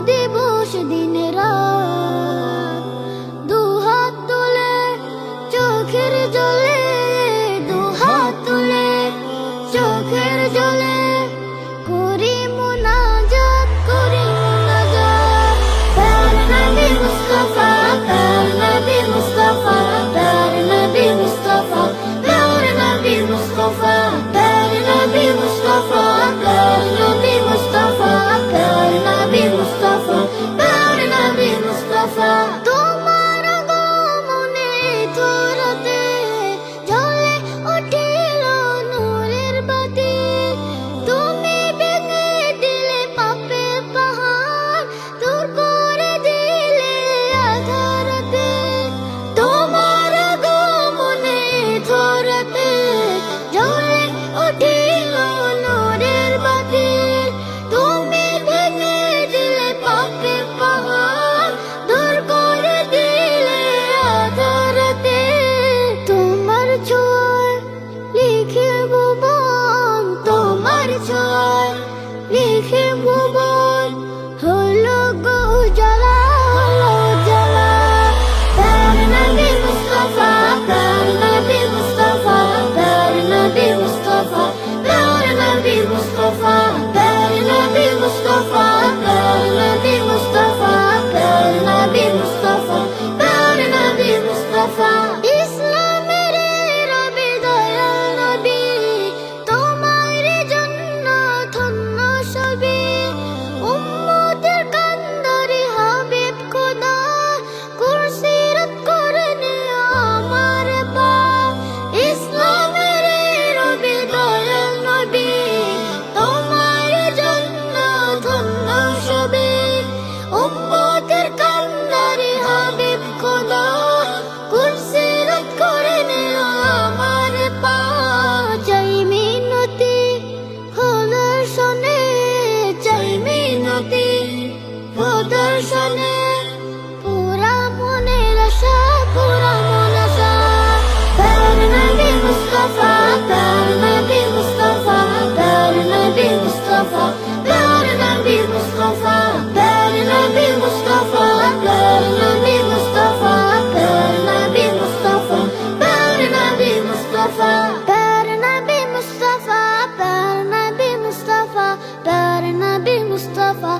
দিবস দিন রাত, দুহাত তুলে চোখের জলে, দুহাত তুলে চোখের জলে করি মুনাজাত, করি মুনাজাত। প্যার নবী মুস্তাফা, প্যার নবী মুস্তাফা, প্যার নবী মুস্তাফা, প্যার নবী মুস্তাফা, প্যার নবী মুস্তাফা, প্যার নবী মুস্তাফা, প্যার নবী মুস্তাফা, প্যার নবী মুস্তাফা। তোমার আগমনে ধরাতে জ্বলে উঠিল নূরের বাতি, তুমি ভেঙে দিলে পাপের পাহাড়, দূর করে দিলে আঁধারাতে। তোমার আগমনে ধরাতে জ্বলে উঠিল নূরের বাতি, তুমি ভেঙে দিলে পাপের পাহাড়, দূর করে দিলে আঁধারাতে। তোমার ছোঁয়ায় লিখে ভুবন, তোমার ছোঁয়ায় লিখে ভুবন, হলো গো উজালা, হলো উজালা। প্যার নবী মুস্তাফা, প্যার নবী মুস্তাফা, প্যার নবী মুস্তাফা, প্যার নবী মুস্তাফা, প্যার নবী মুস্তাফা, প্যার নবী মুস্তাফা, প্যার নবী মুস্তাফা, প্যার নবী মুস্তাফা। ইসলামের রবি দয়াল নবী, তোমার জন্য ধন্য সবই, উম্মতের কান্দারি হাবিব খোদা, কুরসিরত করে নিও আমার পাপ। ইসলামের রবি দয়াল নবী, তোমার জন্য ধন্য সবই, উম্মতের কান্দারি হাবিব খোদা, কুরসিরত করে নিও আমার পাপ। চাই মিনতি খোদার শনে, চাই মিনতি খোদার শনে, পুরা মনের আশা, পুরা মন আশা। প্যার নবী মুস্তাফা, প্যার নবী মুস্তাফা, প্যার নবী মুস্তাফা, প্যার নবী মুস্তাফা, প্যার নবী মুস্তাফা, প্যার নবী মুস্তাফা, প্যার নবী মুস্তাফা, প্যার নবী মুস্তাফা, প্যার নবী মুস্তাফা, প্যার নবী মুস্তাফা, প্যার নবী মুস্তাফা।